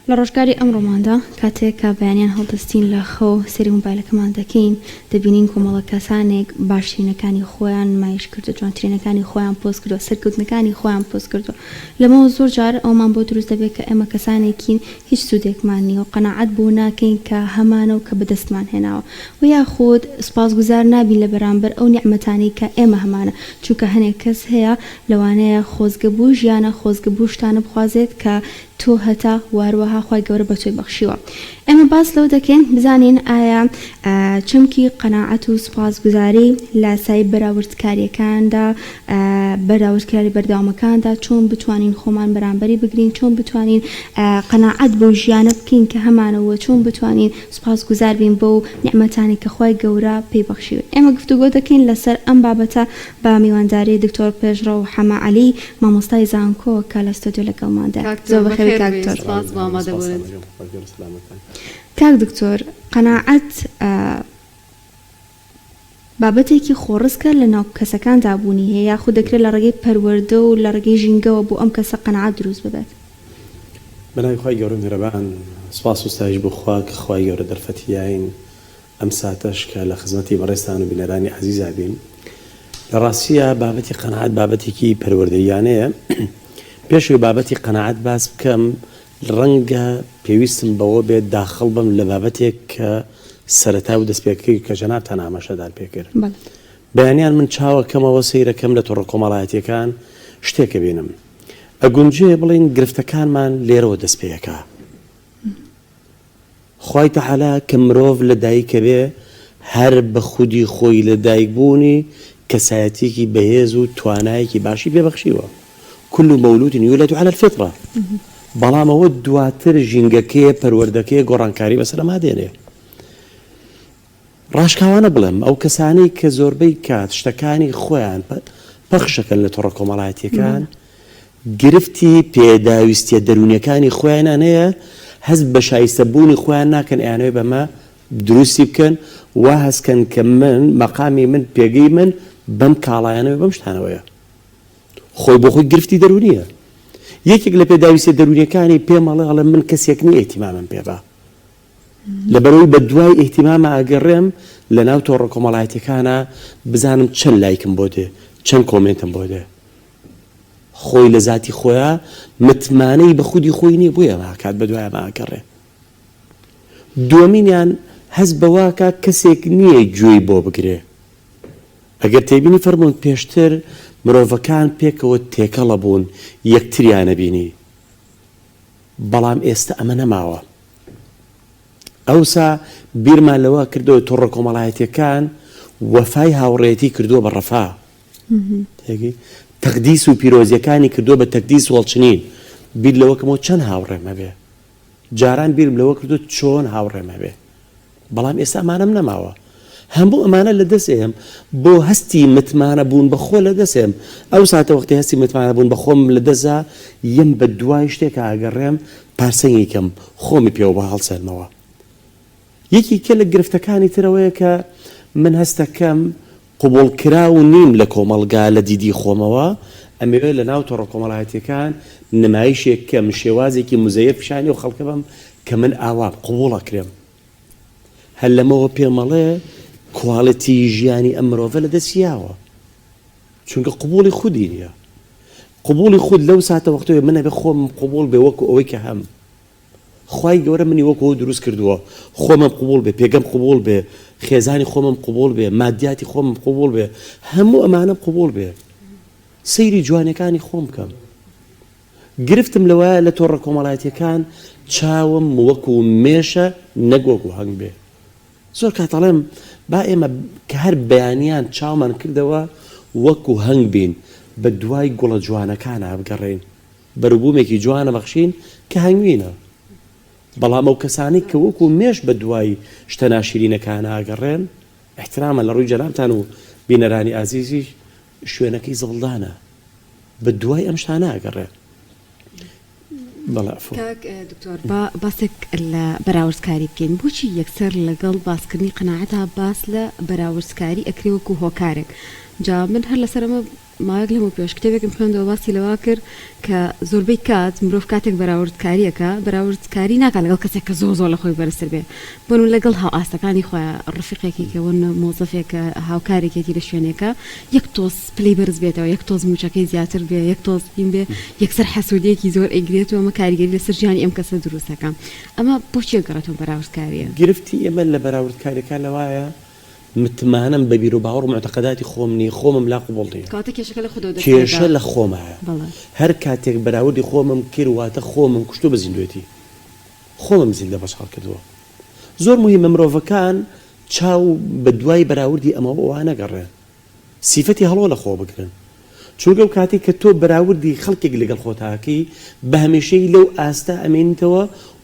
لڕۆژگاری ئەمڕۆماندا کاتێک کە بەیانیان هەڵدەستین لە خەو سەری مۆبایلەکەمان دەکەین دەبینین کۆمەڵە کەسانێک باشترینەکانی خۆیان نمایش کردو جوانترینەکانی خۆیان پۆست کردووە سەرکەوتنەکانی خۆیان پۆست کردووە لەمەوە زۆر جار ئەومان بۆ دروست دەبێت کە ئێمە کەسانێکین هیچ سوودێکمان نییە و قەناعەت بۆ ناکەین کە هەمانە و کە بەدەستمان هێناوە و یاخود سپاسگوزار نابین لە بەرامبەر ئەو نیعمەتانی کە ئێمە هەمانە چونکە هەنێک کەس هەیە لەوانەیە خۆزگەبوو ژیانە خۆزگەبوو شتانە بخوازێت کە تۆ هەتا واروەها خی گەورە بە تۆی بەخشیوە ئێمە باس لەو دەکەین بزانین ئایا چمکی قەناعەت و سوپاسگوزاری لە سای بەراوردکاریەکاندا بەراوردکاری بەردەوامەکاندا چۆن بتوانین خۆمان بەرامبەری بگرین چۆن بتوانین قەناعەت بۆ ژیانە بکەین کە هەمانەوە چۆن بتوانین سوپاسگوزار بین بۆ نیعمەتانی کە خی گەورە پێی بەخشیوە ئێمە گفتوگۆ دەکەین لەسەر ئەم بابەتە بە میوانداری دکتۆر پێشڕە و حەما عەلی مامۆستای زانکۆ کە لە ستۆدیۆ لەگەڵماندا کاک دکتۆر قەناعەت بابەتێکی خۆڕستکە لە ناو کەسەکان دابوونی هەیە یاخود دەکرێت لە ڕێگەی پەروەردە و لە ڕێگەی ژینگەوە بۆ ئەم کەسە قەناعەت دروست ببێت بەناوی خی گەورە میهرەبان سوپاس و ستایش بۆ خوا کە خی گەورە دەرفەتیایین ئەم ساتەش کە لە خزمەتی بەڕێستان و بینەرانی عەزیزا بین لە ڕاستیە بابەتی قەناعەت بابەتێکی پەروەردەییانەیە پێشوی بابەتی قەناعەت باس بکەم ڕەنگە پێویستم بەوە بێت داخڵ بم لە بابەتێک کە سەرەتا و دەستپێکەکەی کە جەنابتان ئاماژەدار پێکرد بەیانیان من چاوەکەمەوە سەیرەکەم لە تۆڕە کۆمەڵایەتیەکان شتێکە بینم ئەگونجێ بڵین گرفتەکانمان لێرەوە دەست پێیەکە خوای تەعالا کە مرۆڤ لە دایکە بێ هەر بە خودی خۆی لە دایکبوونی کەسایەتێکی بەهێز و توانایەکی باشی پێبەخشیوە كل مولود يولد على الفطرة بەڵام ئەوە دواتر ژینگەکەیە پەروەردەکەیە گۆڕانکاری بەسەر ئەما دێنێ ڕاشکاوانە بڵێم ئەو کەسانەی کە زۆربەی کات شتەکانی خۆیان پەخشەکەن لە تۆڕە کۆمەڵایەتیەکان گرفتی پێداویستیە دەرونیەکانی خۆیانان هەیە هەست بە شایستەبوونی خۆیان ناکەن ئەیانەوەی بەمە دروستی بکەن وا هەستکەن کە من مەقامی من پێگەی من بەم کاڵایانەوە بەم شتانەوەیە خۆی بۆ خۆی گرفتی دەرونیە یەکێک لە پێداویستە دەرونیەکانی پێمەڵێ من کەسێک نییە ئیهتیمامم پێبا لەبەرەوەی بە دوای ئیهتیمامە ئەگەڕێم لە ناو تۆڕە کۆمەڵایەتیەکانە بزانم چەند لایکم بۆ دێ چەند کۆمنتم بۆ دێ خۆی لە ذاتی خۆیە متمانەی بە خودی خۆی نییە بۆیە کات بە دوایە ئەگەڕێ دووەمینیان هەست بەواکە کەسێک نییە گوێی بۆ بگرێ ئەگەر تێبینی فەرموون پێشتر مرۆڤەکان پێکەوە تێکەڵە بوون یەکتریانە بینی بەڵام ئێستا ئەمە نەماوە ئەوسا بیرمان لەوە کردەوە تۆڕە کۆمەڵایەتیەکان وەفای هاوڕێتی کردووە بە ڕەفا تەقدیس و پیرۆزیەکانی کردووە بە تەقدیس وەڵچنین بیر لەوەکەمەوە چەند هاوڕێمە بێ جاران بیرم لەوە کردو چۆن هاوڕێمە بێ بەڵام ئێستا ئەمانەم نەماوە هەموو ئەمانە لە دەستێم بۆ هەستی متمانە بوون بەخۆ لە دەستێم ئەو ساتە وەختی هەستی متمانە بوون بەخۆم لە دەستا یم بە دوای شتێکە ئاگەڕێم پارسەنگێکم خۆمی پێوە بە هەڵسەرمەوە یەکی کە لە گرفتەکانی ترەوەیە کە من هەستەکەم قوبوڵکرا و نیم لە کۆمەڵگا لە دیدی خۆمەوە ئەمەوێ لە ناو تۆڕە کۆمەڵایەتیەکان نمایشێک کەم شێوازێکی مزەیەف پیشانی و خەڵکە بم کە من ئاوا قوبوڵەکرێم هەر لەمەوە پێمەڵێ کواڵەتی ژیانی ئەم مرۆڤە لە دەستیاوە چونکە قوبوڵی خودی نییە قوبوڵی خود لەو ساتە وەختەوە منە بێ خۆم قوبوڵ بێ وەکو ئەوەی کە هەم خوای گەورە منی وەکو دروست کردووە خۆمم قوبوڵ بێ پێگەم قوبوڵ بێ خێزانی خۆمم قوبوڵ بێ مادیاتی خۆمم قوبوڵ بێ هەموو ئەمانە قوبوڵ بێ سەیری جوانەکانی خۆم بکەم گرفتم لەوایە لە تۆڕە کۆمەڵایەتیەکان چاوم وەکو مێشە نەگوەکو هەنگ بێ زۆر کاتەڵێم با ئێمە کە هەر بەیانیان چاومان کردەوە وەکو هەنگ بین بە دوای گوڵە جوانەکانە بگەڕێین بەروبوومێکی جوانە بەخشین کە هەنگوینە بەڵام ئەو کەسانی کە وەکو مێش بە دوای شتە ناشرینەکانە ئاگەڕێن احترامە لە ڕووی جەنابتان و بینەرانی ئازیزی شوێنەکەی زڵدانە بە دوای ئەم شتانە ئاگەڕێن کاک دکتۆر باسێک لە بەراوردکاری بکەین بۆچی یەکسەر لەگەڵ باسکردنی قەناعەتە باس لە بەراوردکاری ئەکرێ وەکو هۆکارێک جا من هەر لەسەرمە مایەک لەمە پێش کتێبێکم خوێندەوە باسی لەوا کرد کە زۆربەی کات مرۆڤ کاتێک بەراوردکاریەکە بەراوردکاری ناکات لەگەڵ کەسێک کە زۆر لە خۆی بەرزتر بێ بۆن لەگەڵ هاو ئاستەکانی خۆیان ڕفیقێکی کەون مۆزەفێکە هاوکارێکێتی لە شوێنێکە یەک تۆز پلەی بەرز بێتەوە یەک تۆز موچەکەی زیاتر بێ یەک تۆز هیم بێ یەکسەر حەسوودیەکی زۆر ئەیگرێتەوە ئەمە کاریگەری لەسەر ژیانی ئەم کەسە دروستەکە ئەمە بۆچی گەڕێتەوە بەراوردکاریە گرفتی ئێمە لە بەراوردکاریەکە لەوایە متمانم بە بیر و باوەڕ و معتەقەداتی خۆمنی خۆمم لا قبوڵ نییە کاتە کێشەکە لە خودەوە کێشە لە خۆمایە هەر کاتێک بەراوردی خۆمم کردواتە خۆمم کوشتو بە زیندوێتی خۆمم زیندە بەشاڵ کردووە زۆر مهمە مرۆڤەکان چاو بە دوای بەراوردی ئەمە بۆ وا نەگەڕێن سیفەتی هەڵۆ لە خۆ بگرن چونکە و کاتی کە تۆ بەراوردی خەڵکێک لەگەڵ خۆتاکەی بە هەمیشەی لەو ئاستا ئەمێنیتەوە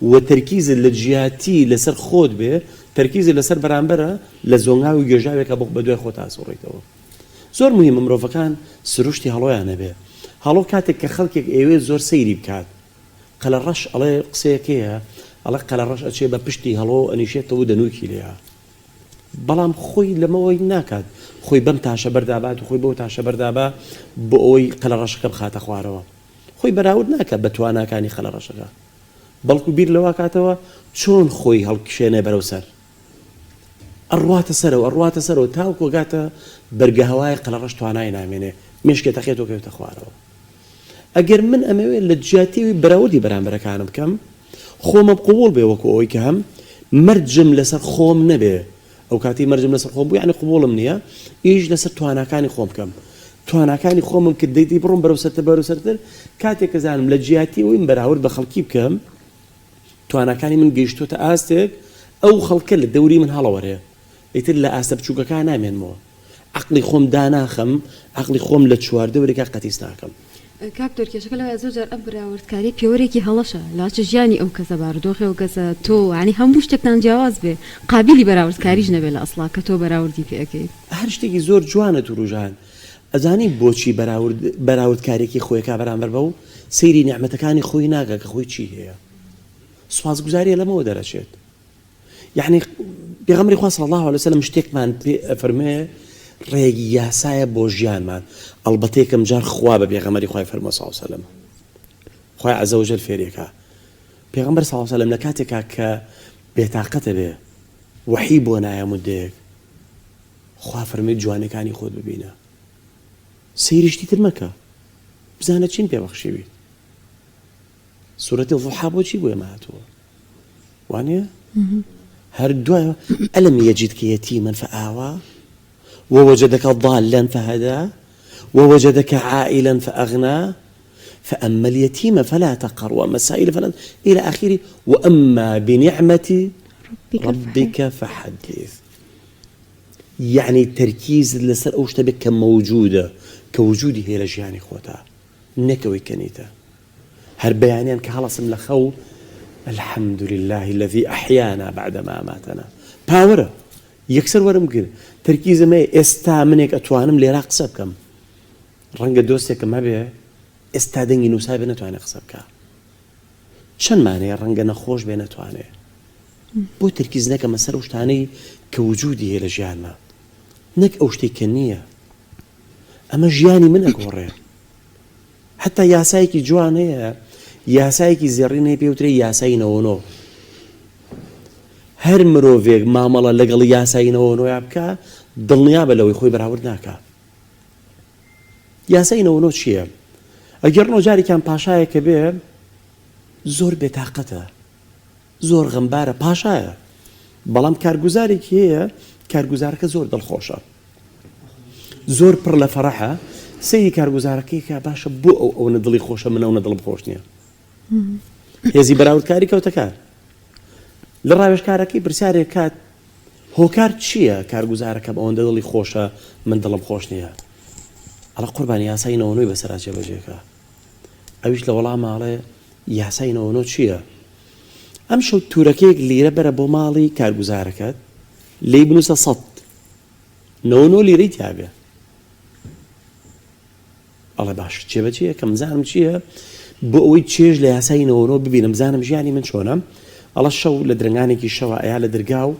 و تەرکیزت لە جیاتی لەسەر خۆت بێ تەرکیزی لەسەر بەرامبەرە لە زۆنگا و گێژاوێکە بۆ بە دوای خۆت ئاسوڕێتەوە زۆر مهمە مرۆڤەکان سروشتی هەڵۆیان نەبێ هەڵۆ کاتێک کە خەڵکێک ئێوێ زۆر سەیری بکات قەلە ڕەش ئەڵێ قسەیەکەیە ئەڵێ قەلە ڕەش ئەچێ بە پشتی هەڵۆ ئەنیشێتەوە دەنووکی لێە بەڵام خۆی لەمەوەی ناکات خۆی بەم تاشە بەردابات و خۆی بەو تاشە بەردابا بۆ ئەوەی قەلە ڕەشەکە بخاتە خوارەوە خۆی بەراورد ناکات بە تواناکانی خەلە ڕەشەکە بەڵکو بیر لەوە کاتەوە چۆن خۆی هەڵکشێنێ بەرەو سەر ئەڕواتە سەرەوە تاوکو گاتە بەرگە هەوای قەلە ڕەش توانای نامێنێ مێشکێتە خێتەوە کەوتە خوارەوە ئەگەر من ئەمەوێت لە جیاتیوی بەراوردی بەرامبەرەکانم بکەم خۆمە قبول بێ وەکو ئەوەی کە هەم مەرجم لەسەر خۆم نەبێ ئەو کاتی مەرجم لەسەر خۆم بوو یعنی قبولم نییە ئیش لەسەر تواناکانی خۆم بکەم تواناکانی خۆمم کە دەیتی بڕۆم بەرەو سەرتر کاتێک کە زانم لە جیاتی ویم بەراورد بە خەڵکی بکەم تواناکانی من گەیشتۆتە ئاستێک ئەو خەڵکە لە دەوری من هەڵەوەرێ ئیتر لە ئاستە بچووکەکان نامێنمەوە عقلی خۆم داناخەم عقلی خۆم لە چواردەوەرێکا قەتیس ناکەم کاکتۆر کێشەکە لەوە زۆر جار ئەم بەراوردکاری پێوەرێکی هەڵەشە لاچە ژیانی ئەو کەسە بارودۆخی ئەو کەسە تۆ عنی هەموو شتێکتان جیاواز بێ قابلی بەراوردکاریش نەبێ لە ئەسڵا کە تۆ بەراوردی پێەکەیت هەر شتێکی زۆر جوانە توڕژان ئەزانی بۆچی بەراوردکارێکی خۆیەکە بەرامبەر بە و سەیری نیعمەتەکانی خۆی ناکە کە خۆی چی هەیە سوپاسگوزاریە لەمەوە دەرەچێت یعنی پێغەمبەری خوا صلی الله علیه وسلم شتێکمان فەرمێ ڕێگی یاسایە بۆ ژیانمان ئەڵبەتە یەکەم جار خوا بە پێغەمبەری خوای فەرمووە صلی الله علیه وسلم خوای عەزە وەجەل فێریەکە پێغەمبەر صلی الله علیه وسلم لە کاتێکا کە بێتاقەتە بێ وحی بۆ نایە مودەیەک خوا فەرمێ جوانەکانی خۆت ببینە سەیریشتی تر مەکە بزانە چین پێبەخشیوی سورەتی ضوحا بۆچی بۆ ئێمە هاتووە وانە هەر دوایە ئەلەم یەجیدکە یەتیمەن فەئاوا ووجدك ضالا فهدى ووجدك عائلا فأغنى فأما اليتيم فلا تقهر وأما السائل فلا إلى آخره وأما بنعمة ربك فحدث يعني التركيز لسر أوشتبك كموجودة كوجودي هي لجياني خوتا نكوي كنيتا هر بيانيان كهلص ملخو الحمد لله الذي أحيانا بعدما أماتنا باورة يكسر ورم كده تركيز ما استا منك أتوانم لي راقصة بكم رنگ دوستك ما بيه استا دنگي نوساي بنتواني قصبك شن معنى رنگ نخوش بنتواني بو تركيز نكا مسر وشتاني كوجودي هي لجياننا نك أوشتي كنية أما جياني من أقوري حتى ياسايكي جوان هي ياسايكي زيرين هي بيوتري ياساي نونو هەر مرۆڤێک مامەڵە لەگەڵ یاساینەوە نۆیا بکە دڵنیا بە لەوەی خۆی بەراورد ناکە یاساینەوە چییە؟ ئەگەر نۆجارێکیان پاشایەکە بێ زۆر بێتاقەتە زۆر غەمبارە پاشایە بەڵام کارگوزارێکی هەیە کارگوزارەکە زۆر دڵخۆشە زۆر پڕ لە فەرەحە سەیری کارگوزارەکەی کە باشە بۆ ئەوە دڵی خۆشە من ئەوە دڵم خۆش نییە هێزی بەراوردکاری کەوتەکار لە ڕاوێژکارەکەی پرسیارێک کات هۆکار چییە کارگوزارەکە ئەوەندە دڵی خۆشە من دڵم خۆش نییە ئەڵە قوربانی یاساینەوەنۆی بەسەرا جێبەجێکە ئەویش لە وەڵاماڵێ یاساینەوەنۆ چییە ئەم شەو تورەکەیەک لیرە بەرە بۆ ماڵی کارگوزارەکەت لێی بنووسە 100 نەوەنۆ لیرەی تیابێ ئەڵێ باش جێبەجێ کە مزانم چییە بۆ ئەوەی چێژ لە یاساینەوەنۆ ببینم زانم ژیانی من چۆنە ئەڵە شەو لە درنگانێکی شەوە ئەیا لە دەرگا و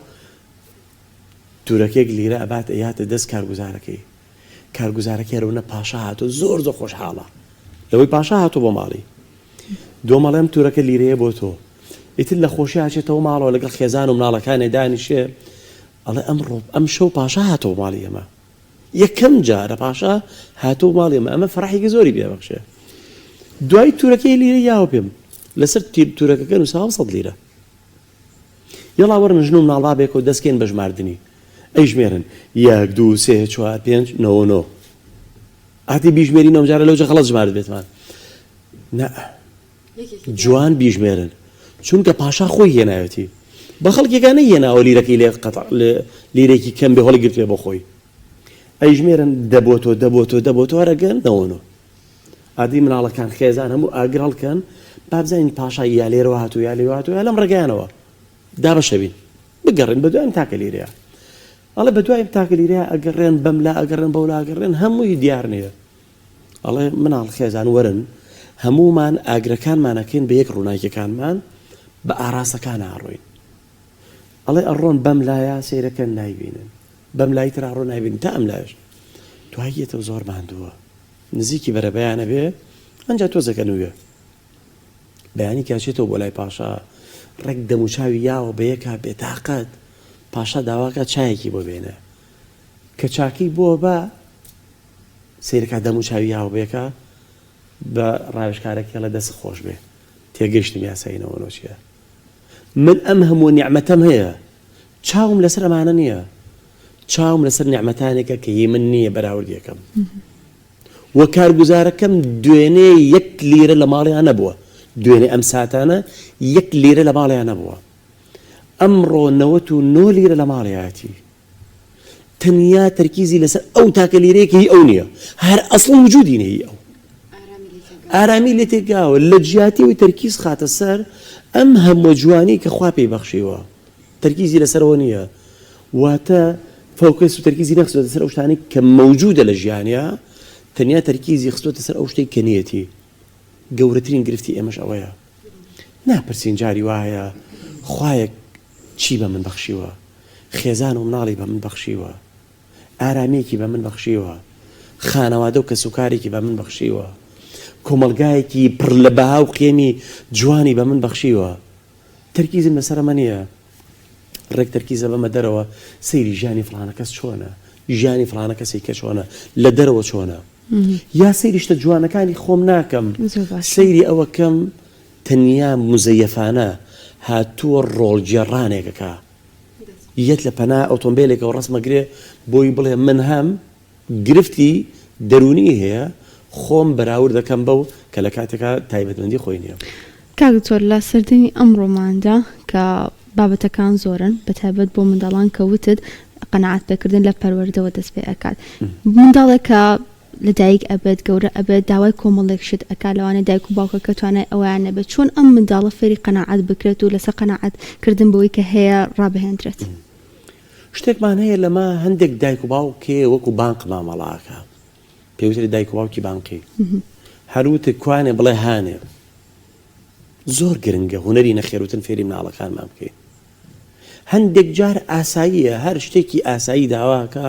تورەکێک لیرە ئەبات ئەیاتە دەست کارگوزارەکەی کارگوزارەکە هێرەونە پاشا هاتۆ زۆر خۆشحاڵە لەوەی پاشا هاتۆ بۆ ماڵی دۆمەڵێم تورەکە لیرەیە بۆ تۆ ئیتر لە خۆشی هاچێتەوە ماڵەوە لەگەڵ خێزان و مناڵەکانی دانیشێ ئەڵێ ئەم شەو پاشا هاتۆ ماڵی ئێمە یەکەم جارە پاشا هاتۆ ماڵی ئێمە ئەمە فەرحێکی زۆری بێبەخشێ دوای تورەکەی لیرە یاوە پێم لەسەر تورەکەکە نووسا 100 لیرە یەڵا وەرن ژن و مناڵا بێکەوە دەستکەین بە ژماردنی ئەی ژمێرن 1 2 3 4 5 9 ئاتی بیژمێری نەوجارە لەوجە خەڵەت ژمارت بێتمان جوان بیژمێرن چونکە پاشا خۆی هێناوێتی بە خەڵکێکە نەهێناوە لیرەکەی لێ لیرێکی کەم بێ هەڵی گرتوێ بۆ خۆی ئەی ژمێرن دەبۆتۆ هەرەگەن نەوەنۆ ئادی مناڵەکان خێزان هەموو ئاگرڵکەن با بزانین پاشا یا لێرەوە هاتوو یا لێوە هاتوو یا لەم ڕێگەیانەوە دابەشە بین بگەڕێن بە دواییم تاکە لیرەیە ئەڵێ بە دواییم تاکە لیرەیە ئەگەڕێن بەملا ئەگەڕێن بەولا ئەگەڕێن هەمووی دیار نییە ئەڵێ مناڵ خێزان وەرن هەمومان ئاگرەکانمانەکەین بە یەک ڕووناکیەکانمان بە ئاراسەکان ئاڕۆین ئەڵێ ئەڕۆن بەملایە سیرەکە نایبینن بەملای تر ئاڕۆ نایبین تا ئەم لایش دواییەتەوە زۆر ماندووە نزیکی بەرەبەیانە بێ ئەنجا تۆزەکە نوێ بەیانی کاچێتەوە بۆ لای پاشا ڕێک دەموچاوی یاوە بە یەکا بێتاقەت پاشا داواکە چایەکی بۆ بێنە کە چاکی بۆ بە سیرەکە دەموچاوی یاوە بێکە بە ڕاوێژکارێکی لە دەست خۆش بێ تێگەشتم یاساینەوە نۆچیە من ئەم هەموو نیعمەتەم هەیە چاوم لەسەر ئەمانە نییە چاوم لەسەر نیعمەتانێکە کە هی من نییە بەراوردیەکەم وە کارگوزارەکەم دوێنێ 1 لیرە لە ماڵیان نەبووە دوێنێ ئەم ساتانە 1 لیرە لە ماڵیان نەبووە ئەمڕۆ 99 لیرە لە ماڵیاتی تەنیا تەرکیزی لەسەر ئەو تاکە لیرەیەکی هی ئەو نییە هەر ئەسڵ وجودی نەهی ئەو ئارامی لێ تێکاوە لە جیاتیەوەی تەرکیز خاتە سەر ئەم هەموو جوانی کە خوا پێی بەخشیوە تەرکیزی لەسەرەوە نییە واتە فۆکس و تەرکیزی نەخستوەتە سەر ئەو شتانی کە مەوجودە لە ژیانیا تەنیا تەرکیزی خستوەتە سەر ئەو شتەی کە نیەتی گەورەترین گرفتی ئێمەش ئەوەیە ناپرسین جاری وایە خوایەک چی بە من بەخشیوە خێزان و مناڵی بە من بەخشیوە ئارامێکی بە من بەخشیوە خانەوادە و کەسوکارێکی بە من بەخشیوە کۆمەلگایەکی پڕ لە بەها و قێمی جوانی بە من بەخشیوە تەرکیزم لەسەرەمە نییە ڕێک تەرکیزە بەمە دەرەوە سەیری ژیانی فڵانە کەس چۆنە ژیانی فڵانە کەسی کە چۆنە لە دەرەوە چۆنە یا سەیریشتە جوانەکانی خۆم ناکەم سەیری ئەوە کەم تەنیا مزەیەفانە هاتووە ڕۆڵجێڕانێکەکە یەت لە پەنا ئۆتۆمبیلێکەوە ڕسمەگرێ بۆی بڵێ من هەم گرفتی دەرونی هەیە خۆم بەراورد دەکەم بەو کە لە کاتێکا تایبەتمەندی خۆی نییە کاکتۆر لە سەردەمی ئەمڕۆماندا کە بابەتەکان زۆرن بە تایبەت بۆ منداڵان کەوتت قەنەعات پێکردن لە پەروەردەوە دەست پێ ئەکات منداڵێکە لە دایک ئەبێت گەورە ئەبێت داوای کۆمەڵێک شت ئەکا لەوانە دایک و باوکە کە توانای ئەویان نەبێت چۆن ئەم منداڵە فێری قەنەعات بکرێت و لەسەر قەنەعاتکردن بەوەی کە هەیە ڕابهێنرێت شتێکمان هەیە لەمە هەندێک دایک و باوکێ وەکو بانق مامەڵاکە پێوتری دایک و باوکی بانقی هەروتە کوانێ بڵێ هانێ زۆر گرنگە هوەری نەخێروتن فێری مناڵەکانمان بکەین هەندێک جار ئاساییە هەر شتێکی ئاسایی داواکە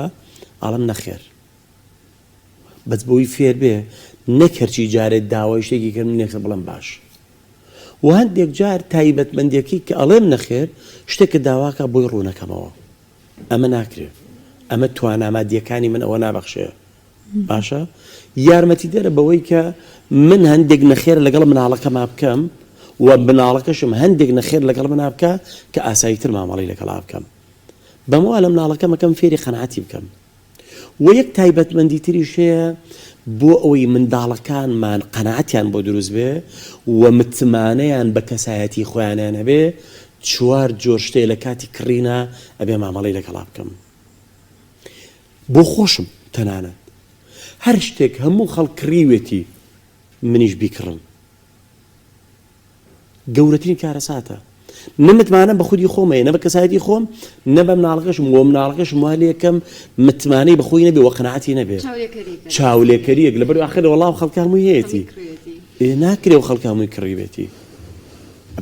ئاڵم نەخێر بەس بۆی فێر بێ نەکەرچی جارێت داوای شتێکی کە منێکە بڵم باش و هەندێک جار تایبەتمەندێکی کە ئەڵێم نەخێر شتێکە داواکە بۆی ڕوونەکەمەوە ئەمە ناکرێت ئەمە توانامادیەکانی من ئەوە نابەخشێ باشە یارمەتی دەرە بەوەی کە من هەندێک نەخێر لەگەڵ مناڵەکەما بکەم و مناڵەکەشم هەندێک نەخێر لەگەڵ منا بکە کە ئاساییتر مامەڵی لەگەڵا بکەم بەمەوە لە مناڵەکەمەکەم فێری قەنەعەتی بکەم و یەک تایبەتمەندی تریش هەیە بۆ ئەوەی منداڵەکانمان قەنەعەتیان بۆ دروست بێ و متمانەیان بە کەسایەتی خۆیانیان هەبێ 4 جۆر شتێ لە کاتی کڕینە ئەبێ مامەڵی لەگەڵا بکەم بۆ خۆشم تەنانەت هەر شتێک هەموو خەڵک کڕیوێتی منیش بیکڕم گەورەترین کارە ساتە نمتمانە بە خودی خۆمەیە نە بە کەسایەتی خۆم نە بە مناڵەکەشم و مناڵەکەشم وا لێ یەکەم متمانەی بەخۆی نەبێ و قەنەعەتی نەبێ چاولێکەریەک لەبەر ئاخر وەڵام خەڵک هەمووی هەیەتی ناکرێ و خەڵک هەمووی کڕیبێتی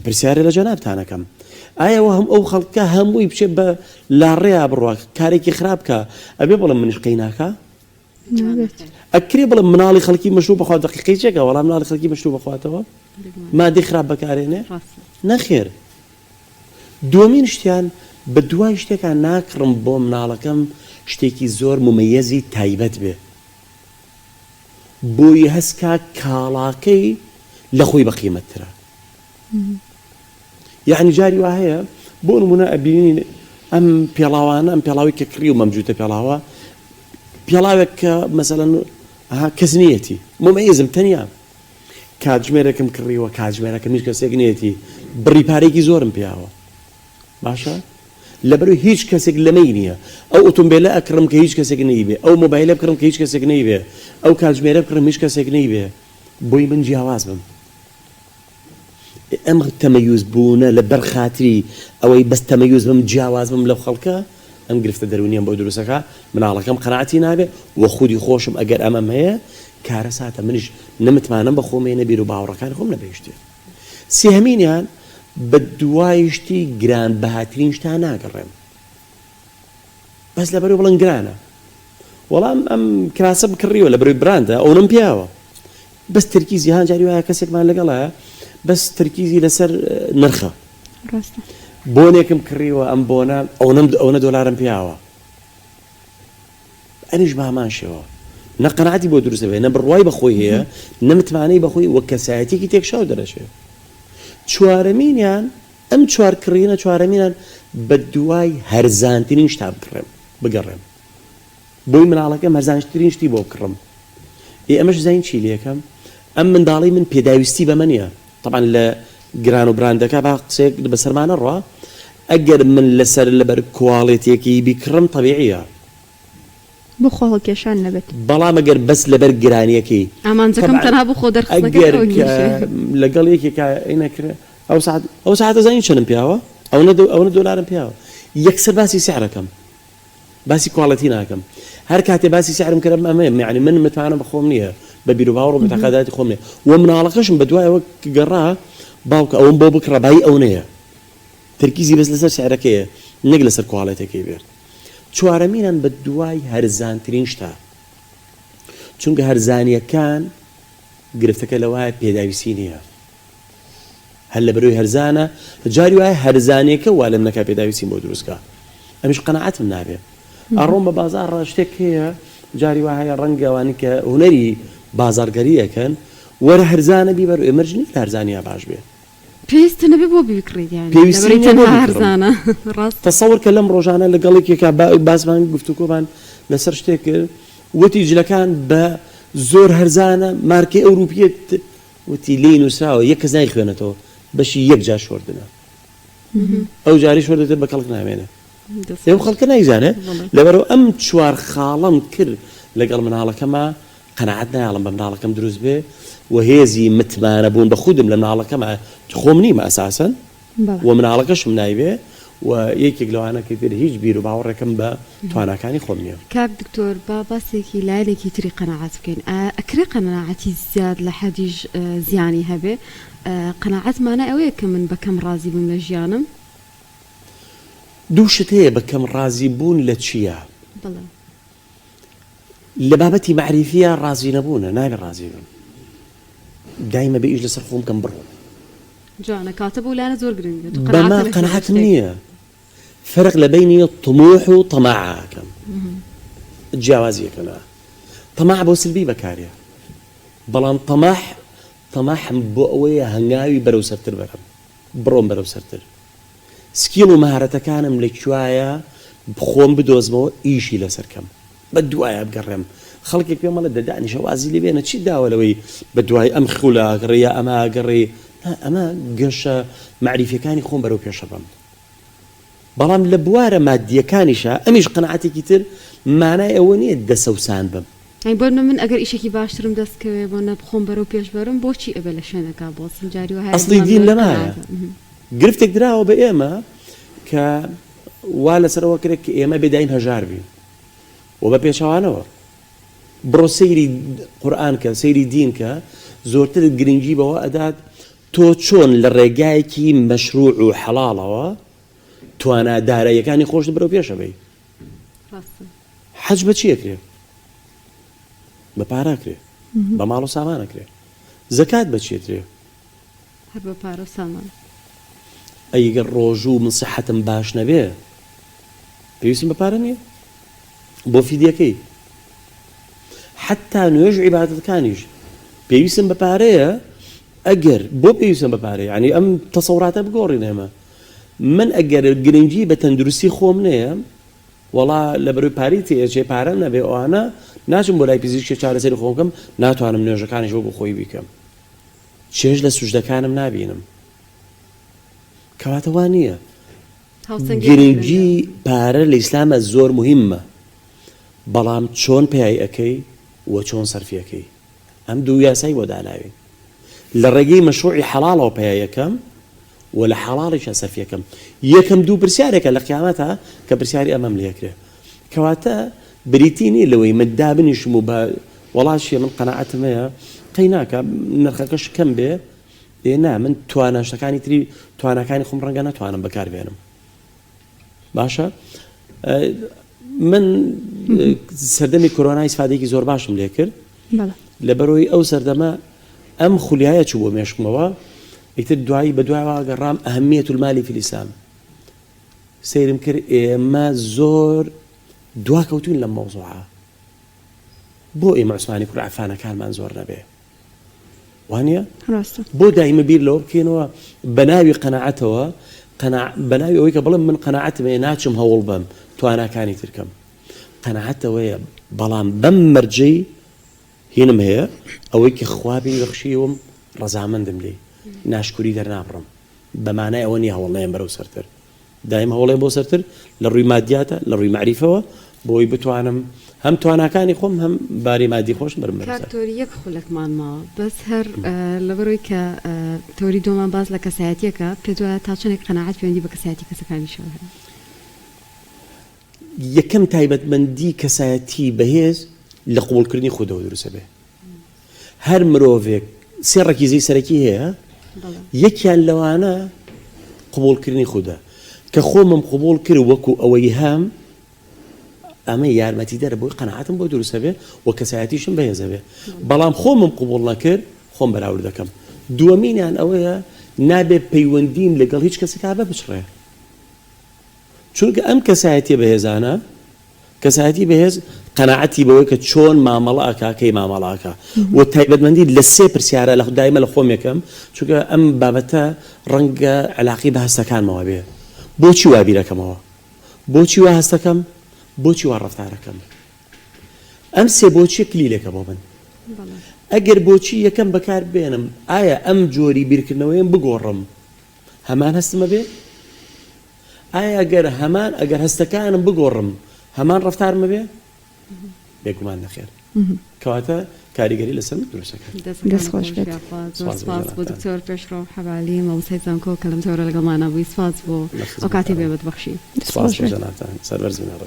پرسیارە لە جەنابتانەکەم ئایا ئەو خەڵکە هەمووی بچێت بە لاڕێیا بڕوا کارێکی خراپکە ئەبێ بڵم منیش قەی ناکە ئەکرێ بڵێ مناڵی خەڵکی مەشروب بخوات دقیقەی چێکە وەڵام مناڵی خەڵکی مەشروب بخواتەوە مادەی خراپ بەکارێنێ نەخێر. دووەمین شتیان بە دوای شتێکان ناکڕم بۆ مناڵەکەم شتێکی زۆر ممەیەزی تایبەت بێ بۆی هەستکا کاڵاکەی لە خۆی بەقیمەتترە. یعنی جاری وا هەیە بۆ نمونە ئەبینین ئەم پێڵاوانە ئەم پێڵاوی کە کڕی و مەمجووتە پێڵاوە پێڵاوێک کە مەسەڵەن کەس نیەتی ممەیزم تەنیا کاتژمێرەکەم کڕیوە کاتژمێرەکەم هیچ کەسێک نیەتی بڕی پارێکی زۆرم پیاوە باشە لەبەروی هیچ کەسێک لەمەی نییە ئەو ئۆتۆمبیلە ئەکڕم کە هیچ کەسێک نەیبێ ئەو مۆبایلە بکڕم کە هیچ کەسێک نەیبێ ئەو کاتژمێرە بکڕم هیچ کەسێک نەیبێ بۆی من جیاواز بم. ئەم تەمەیوز بوونە لە بەرخاتری ئەوەی بەس تەمەیوز بم جیاواز بم لەو خەڵکە ئەم گرفتە دەرونیان بۆ دروستەکە مناڵەکەم قەناعەتی نابێ وە خودی خۆشم ئەگەر ئەمەم هەیە کارە ساتە منیش نەمتمانم بە خۆمێنە بیر و باوەڕەکانی خۆم نەبێشتێ. سێهەمینیان بە دوای شتی گران بەهاترین شتا ناگەڕێم بەس لەبەرەوەی بڵێن گرانە وەڵام ئەم کراسە بکڕیوە لەبەروی براندە ئەوەم پیاوە بەس ترکیزی هەنجاری وایە کەسێکمان لەگەڵە بەس ترکیزی لەسەر نرخە بۆنێکم کڕیوە ئەم بۆنە ئەوە دۆلارم پیاوە ئەنیش بە هەمان شێوە نەقەناعەتی بۆ دروست بێ نە بڕوای بەخۆی هەیە نەمتمانەی بەخۆی وە کەسایەتێکی تێکشاو دەرەچێ. چوارەمینیان ئەم چوار کڕینە چوارەمینان بە دوای هەرزانترین شتا بگەڕێم بۆی مناڵەکەم هەرزانترین شتی بۆ کڕم. ئەمەش زین چی لەکەم ئەم منداڵی من پێداویستی بەمە نییە طبعا لە گران و براندەکە با قسێک بەسەرمانە ڕوا ئەگەر من لەسەر لەبەر کواڵێتێکی بیکڕم طبیعیە بۆ خۆڵکێشان نەبێت بەڵام ئەگەر بەس لەبەر گرانیەکەی ئامانجەکەم تەنها بۆ خۆ ئەگەر لەگەڵ یەکێکا ئەینەکرێ ئەو ساعتە زانی چەندم پیاوە ئەوە دۆلارم پیاوە یەکسەر باسی سعرەکەم باسی کواڵەتی ناکەم هەر کاتێ باسی سعرم کردم ئەمە یعنی من متمانە بە خۆم نییە بە بیر و باوەڕ و متەقەداتی خۆم نییە وە مناڵەکەشم بە دوایەوە گەڕا باوکە ئەوم بۆ بکڕە بای ئەو نەیە ترکیزی بەس لەسەر سعرەکەیە نەک لەسەر کواڵەتێکی بێت. چوارەمینان بە دوای هەرزانترین شتا چونکە هەرزانیەکان گرفتەکە لەوایە پێداویستی نییە هەر لە بەرەوەی هەرزانە جاری وایە هەرزانیەکە وا لەم نەکا پێداویستی بۆ دروستکە ئەمیش قەناعەتم نابێ ئەڕۆم بە بازار ڕاشتێک هەیە جاری وایە ڕەنگەوانی کە هونەری بازارگەریەکەن وەرە هەرزانە بیبەر و ئێمەرج نیت هەرزانیا باش بێ پێویستە نەبێ بۆ بیکڕیت هەرزانە ڕاست تەسەوەر کە لەم ڕۆژانە لەگەڵێکێکا بازمان گفتوگۆمان لەسەر شتێک کرد وتی جلەکان بە زۆر هەرزانە مارکەی ئەوروپیت وتی لێی نووسراوە یەک کەس نایخوێنێتەوە بەشی یەک جا شۆردنە ئەو جاری شۆردەتر بە کەڵک نامێنێ ئێو خەڵکە نایزانێ لەبەرەوە ئەم چوار خاڵەم کرد لەگەڵ مناڵەکەمە قەناعەت نایڵم بە مناڵەکەم دروست بێ و هێزی متمانە بوون بە خودم لە مناڵەکەمە خۆم نیمە ئەساسەن و مناڵەکەشم نایبێ و یەکێک لەوانە کە تر هیچ بیر و باوەڕێکم بە تواناکانی خۆم نییە. کاک دکتۆر با باسێکی لایلێکی تری قەناعەت بکەین ئەکرێ قەناعەتی زیاد لە حەدیش زیانی هەبێ قەناعەتمانە ئەوەیە کە من بەکەم ڕازی بم لە ژیانم دوو شت هەیە بەکەم ڕازی بوون لە چییە لە بابەتی معریفیە ڕازی نەبوونە نابێ ڕازی بم دایمە بە ئیش لەسەر خۆم کەم بڕۆ جوانە کاتە بۆ لایەنە زۆر گرنگە بەما قەناعەتم نییە فرق لە بینی طموح و طەماعەکەم جیاوازیەکەنا طەماع بۆ سلبی بەکارێ بەڵام طەماحم بۆ ئەوەیە هەنگاوی بەرەو سەرتر بەرم بڕۆم بەرەو سەرتر سکیل و مەهارەتەکانم لەکوایە بخۆم بدۆزمەوە ئیشی لەسەرکەم بە دوایە بگەڕێم خەڵکێک پێم مەڵێ دەدانیشە وازی لێ بێنە چی داوەلەوەی بە دوای ئەم خولا گەڕێ ئەمە گەڕێ ئەمە گەشە معریفەکانی خۆم بەرەو پێشە بم بەڵام لە بوارە مادیەکانیشە ئەمیش قەناعەتێکی تر مانای ئەوە نییە دەسەوسان بم بۆ من ئەگەر ئیشێکی باشترم دەستکەوێ بۆ نەبخۆم بەرەو پێش بەرم بۆچی ئەبێ لە شوێنەکە بۆ سنجاری وهەیە ئەسڵی دین لەمایە گرفتێک دراوە بە ئێمە کە وا لەسەرەوە کرێت کە ئێمە بێدایم هەژار بین و بە پێچەوانەوە بڕۆ سەیری قورئان کە سەیری دین کە زۆرتر گرنگی بەوە ئەدات تۆ چۆن لە ڕێگایەکی مەشروع و حەڵاڵەوە تواناداراییەکانی خۆشت بەرەو پێشە بێی حەج بە چیەکرێ بە پارەکرێ بە ماڵ و سامانەکرێ زەکات بەچێترێ هەر بە پارە و سامان ئەیگەر ڕۆژ و من سەحەتم باش نەبێ پێویستم بە پارە نییە بۆ فیدیەکەی حتا نوێژ عیبادەتەکانیش پێویستم بە پارەیە ئەگەر بۆ پێویستم بە پارەیە ینی ئەم تەسەوراتە بگۆڕین ئێمە من ئەگەر گرنگی بە تەندروستی خۆم نەیە وەڵا لە بەروی پاری تێچێ پارەم نەبێ ئەوانە ناچم بۆ لای پزیشکی چارەسەری خۆمکەم ناتوانم نوێژەکانیش وەکو خۆی بیکەم چێژ لە سوژدەکانم نابینم کەواتە وان نییە گرنگی پارە لە ئیسلامە زۆر مهمە بەڵام چۆن پێی ئەەکەی وە چۆن سەرفیەکەی ئەم دوو یاسای بۆ داناوین لە ڕێگەی مەشروعی حەڵاڵەوە پێی یەکەم و لە حەڵاڵیشە سەرفیەکەم یەکەم دوو پرسیارێکە لە قیامەتە کە پرسیاری ئەمەم لێکرێ کەواتە بریتی نیە لەوەی من دابنیشم و بە وەڵاشیە من قەناعەتم هەیە قەی ناکە نرخەکەش کەم بێ نا من تواناشتەکانی تری توانەکانی خۆم ڕەنگە ناتوانم بەکاربێنم باشە من سەردەمی کۆرۆنای سفادێکی زۆر باشم لێ کرد لەبەرەوەی ئەو سەردەمە ئەم خولیایە چوو بۆ مێشکمەوە ئیتر دوایی بە دوایەوە گەڕام ئەهەمیەت المالی فی الئیسلام سەیرم کرد ئێمە زۆر دواکەوتوین لەم مەوزوعە بۆ ئێمە عوسمانی کوڕ عەفانەکانمان زۆر نەبێ وانە بۆ دایمە بیر لەوە بکەینەوە بە ناوی قەناعەتەوە بە ناوی ئەوەی کە بڵم من قەناعەتم هەیە ناچم هەوڵ بم تواناکانی ترکەم قەناعەتەوەیە بەڵام بەم مەرجەی هینم هەیە ئەوەی کە خوا پێی بەخشیوم ڕەزامەندم لێ ناشکوری دەرنابڕم بەمانای ئەوە نیە هەوڵنایەم بەرەو سەرتر دایم هەوڵێم بۆ سەرتر لە ڕووی مادیاتە لە ڕووی معریفەوە بۆی بتوانم هەم تواناکانی خۆم هەم باری مادی خۆش برم بەرەو تۆری یەک خولەکمان ماوە بەس هەر لەبەرەوەی کە تۆری دۆمان باز لە کەسایەتیەکە پێ دوایە تا چەندێک قەناعەت پەیوەندی بە کەسایەتی کەسەکانیشەوە هەیە یەکەم تایبەتمەندی کەسایەتی بەهێز لە قبولکردنی خودەوە دروستە بێ هەر مرۆڤێک سێ ڕەکیزەی سەرەکی هەیە یەکیان لەوانە قبولکردنی خودە کە خۆمم قبول کرد وەکو ئەوەی هەم ئەمە یارمەتی دەرە بۆی قەناعەتم بۆ دروستە بێ و کەسایەتیشم بەهێزە بێ بەڵام خۆمم قبول نەکرد خۆم بەراورد دەکەم دووەمینیان ئەوەیە نابێ پەیوەندیم لەگەڵ هیچ کەسێکا بپشڕێ چونکە ئەم کەسایەتی بەهێزانە کەسایەتی بەهێز قەناعەتی بەوەی کە چۆن مامەڵەکە کەی مامەڵاکە و تایبەتمەندی لە سێ پرسیارە لە دایمە لە خۆم یەکەم چونکە ئەم بابەتە ڕەنگە علاقی بە هەستەکانمەوە بێ بۆچی وا بیرەکەمەوە بۆچی وا هەستەکەم بۆچی وا ڕەفتارەکەم ئەم سێ بۆچی کلیلێکە بۆ من ئەگەر بۆچی یەکەم بەکار بێنم ئایا ئەم جۆری بیرکردنەوەیم بگۆڕم هەمان هەستمە بێ ئایا ئەگەر هەستەکانم بگۆڕم هەمان ڕەفتارمە بێ بێگومان نەخێر کەواتە کاریگەری لەسەر دروستەکە دەستخۆش بێت سپاس بۆ دکتۆر پێشڕۆ حەوالی مەوسەی زانکۆ کە لەم جۆرە لەگەڵمانە بووی سپاس بۆ ئەو کاتی بێ بەدبەخشی سپاس بۆ جەنابتان سەربەرز بنەڕە